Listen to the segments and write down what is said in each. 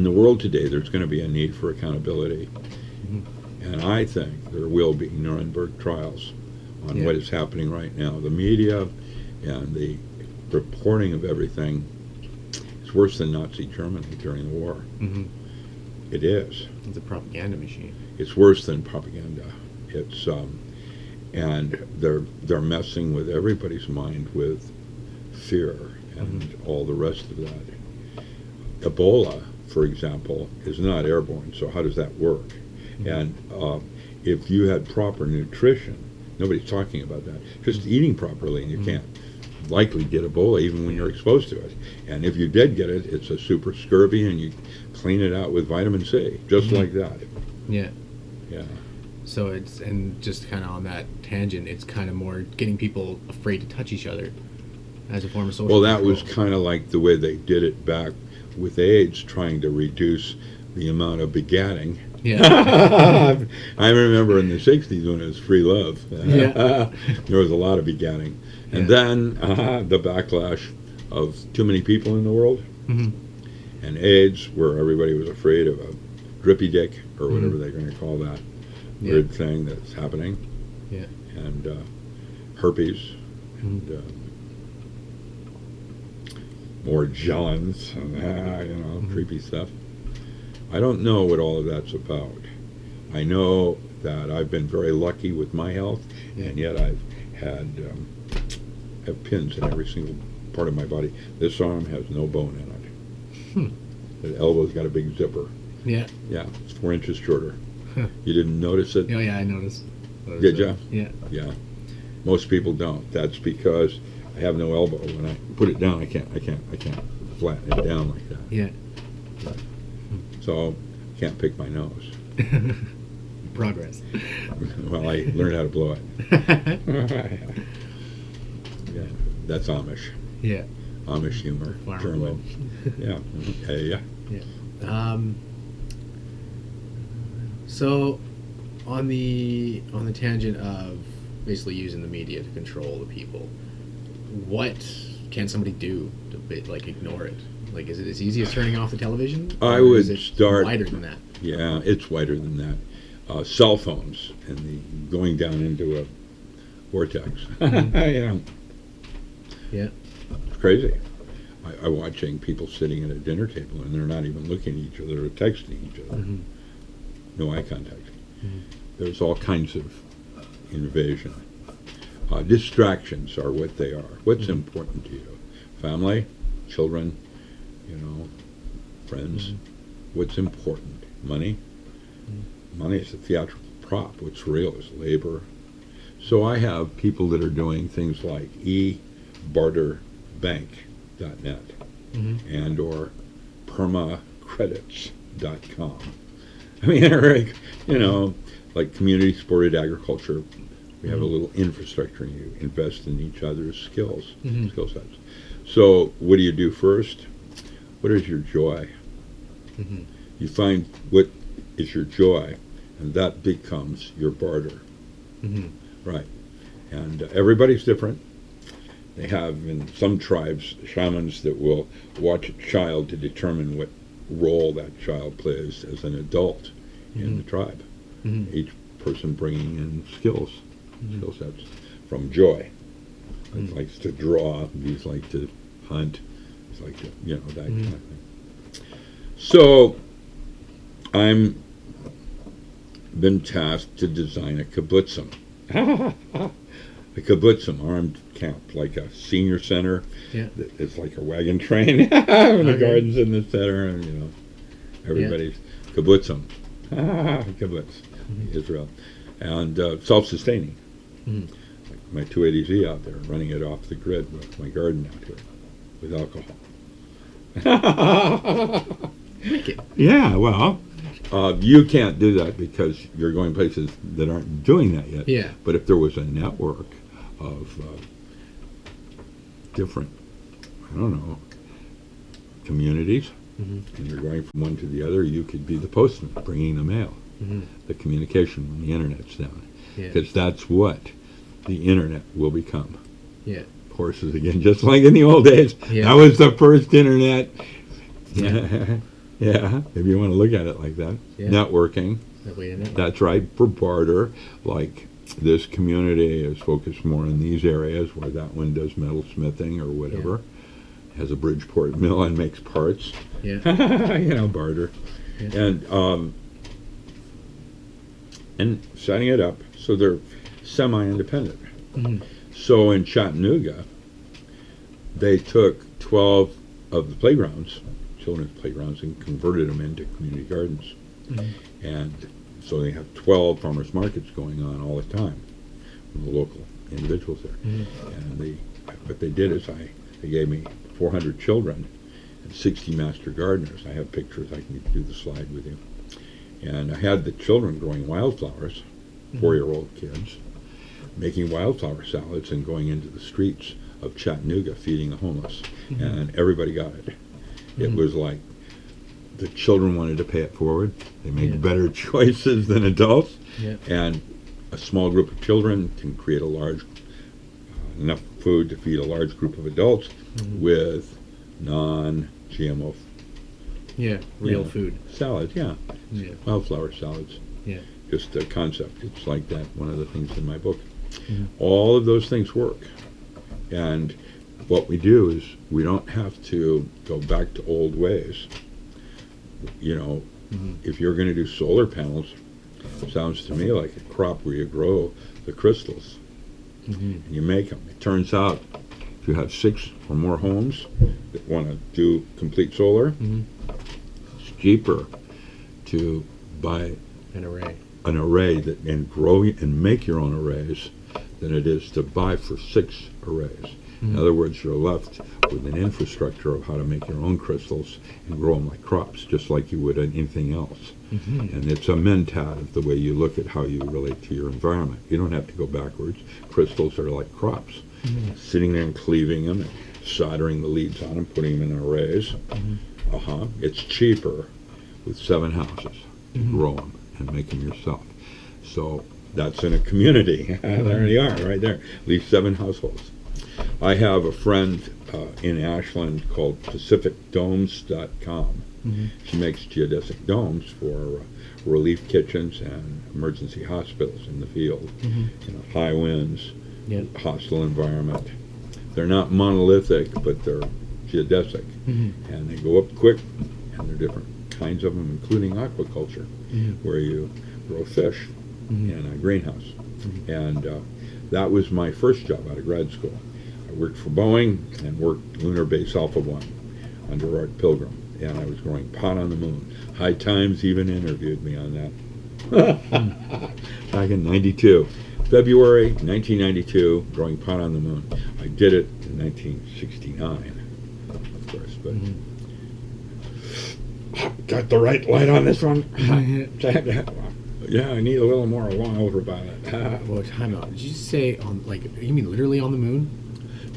In the world today, there's going to be a need for accountability. Mm-hmm. And I think there will be Nuremberg trials on Yeah. what is happening right now. The media and the reporting of everything is worse than Nazi Germany during the war. Mm-hmm. It is. It's a propaganda machine. It's worse than propaganda. It's and they're messing with everybody's mind with fear and all the rest of that. Ebola, for example, is not airborne. So how does that work? And if you had proper nutrition, nobody's talking about that. Just eating properly, and you can't likely get Ebola even when you're exposed to it. And if you did get it, it's a super scurvy, and you clean it out with vitamin C, just like that. Yeah. Yeah. So it's, and just kind of on that tangent, it's kind of more getting people afraid to touch each other as a form of social Well, that control. was kind of like the way they did it back with AIDS, trying to reduce the amount of begatting. Yeah. I remember in the 60s when it was free love. Yeah. There was a lot of begatting. And then the backlash of too many people in the world, and AIDS, where everybody was afraid of a drippy dick, or whatever they're going to call that weird thing that's happening. Yeah. And herpes, and more Johns, and creepy stuff. I don't know what all of that's about. I know that I've been very lucky with my health, and yet I've had have pins in every single part of my body. This arm has no bone in it. The elbow's got a big zipper. Yeah. Yeah, it's 4 inches shorter. You didn't notice it? Oh, yeah, I noticed. Did you? Yeah. Yeah. Most people don't. That's because I have no elbow. When I put it down, I can't flatten it down like that. Yeah. So I can't pick my nose. Progress. Well, I learned how to blow it. Yeah, that's Amish. Yeah. Amish humor. Farmer German. Yeah. Yeah. Yeah. So, on the tangent of basically using the media to control the people, what can somebody do to like ignore it? Like, is it as easy as turning off the television? I Or would is it start wider than that. Yeah, it's wider than that. Cell phones and the going down into a vortex. Yeah. Yeah. It's crazy. I'm watching people sitting at a dinner table and they're not even looking at each other or texting each other. No eye contact. There's all kinds of invasion. Distractions are what they are. What's important to you? Family, children, friends. What's important? Money. Money is a theatrical prop. What's real is labor. So I have people that are doing things like ebarterbank.net and or permacredits.com. I mean, Eric, like community supported agriculture. We have a little infrastructure, and you invest in each other's skill sets. So what do you do first? What is your joy? You find what is your joy, and that becomes your barter. Right. And everybody's different. They have, in some tribes, shamans that will watch a child to determine what role that child plays as an adult in the tribe. Each person bringing in skill sets from joy. He likes to draw. These like to hunt. He's like to, that kind of thing. So I'm been tasked to design a kibbutzim. A kibbutzim, armed camp, like a senior center. Yeah. It's like a wagon train. And the garden's in the center, and everybody's kibbutzim. Kibbutz, Israel. And self-sustaining. Like my 280Z out there, running it off the grid with my garden out here with alcohol. Wicked. Yeah, well, you can't do that because you're going places that aren't doing that yet. Yeah. But if there was a network of different, communities, and you're going from one to the other, you could be the postman bringing the mail, the communication when the internet's down. Because that's what the internet will become. Yeah. Horses again, just like in the old days. Yeah. That was the first internet. Yeah. Yeah, if you want to look at it like that. Yeah. Networking. That way to network. That's right, for barter. Like this community is focused more in these areas where that one does metalsmithing or whatever. Has a Bridgeport mill and makes parts. Yeah. You know, barter. Yeah. And setting it up so they're semi-independent. Mhm. So in Chattanooga, they took 12 of the playgrounds, children's playgrounds, and converted them into community gardens. Mhm. And so they have 12 farmers markets going on all the time from the local individuals there. Mhm. And what they did is they gave me 400 children and 60 master gardeners. I have pictures. I can do the slide with you. And I had the children growing wildflowers, 4-year-old kids, making wildflower salads and going into the streets of Chattanooga feeding the homeless. Mhm. And everybody got it. It Mhm. was like the children wanted to pay it forward. They make Yeah. better choices than adults. Yeah. And a small group of children can create a large, enough food to feed a large group of adults with non-GMO Yeah. Real Yeah. food. salads. Yeah, Yeah. wildflower salads. Yeah. Just a concept. It's like that. One of the things in my book. Mhm. All of those things work. And what we do is we don't have to go back to old ways. You know, Mhm. if you're going to do solar panels, it sounds to me like a crop where you grow the crystals Mhm. and you make them. It turns out if you have 6 or more homes that want to do complete solar, Mhm. it's cheaper to buy An array. an array that and grow and make your own arrays than it is to buy for 6 arrays. In other words, you're left with an infrastructure of how to make your own crystals and grow them like crops, just like you would anything else. Mhm. And it's a mentat of the way you look at how you relate to your environment. You don't have to go backwards. Crystals are like crops. Sitting there and cleaving them, and soldering the leads on them, putting them in arrays. It's cheaper with 7 houses to grow them and make them yourself. So that's in a community. There you are, right there. At least 7 households. I have a friend in Ashland called PacificDomes.com. She makes geodesic domes for relief kitchens and emergency hospitals in the field. You know, high winds, Yeah. hostile environment. They're not monolithic, but they're geodesic, and they go up quick. And there are different kinds of them, including aquaculture, where you grow fish in a greenhouse. And that was my first job out of grad school. I worked for Boeing and worked Lunar Base Alpha 1 under Art Pilgrim, and I was growing pot on the moon. High Times even interviewed me on that. Back in 92. February 1992, growing pot on the moon. I did it in 1969, of course, but got the right light on this one. Yeah, I need a little more ultraviolet. Well, time out. Did you say on, like, you mean literally on the moon?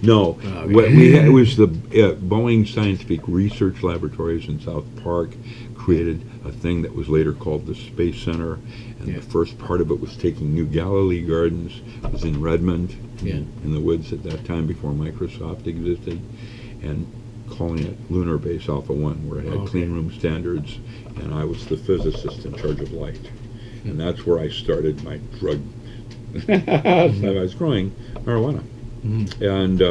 No, okay. what we had, it was the Boeing Scientific Research Laboratories in South Park created a thing that was later called the Space Center, and the first part of it was taking New Galilee Gardens. It was in Redmond, in the woods at that time before Microsoft existed, and calling it Lunar Base Alpha 1, where it had clean room standards, and I was the physicist in charge of light. And that's where I started my drug. I was growing marijuana. And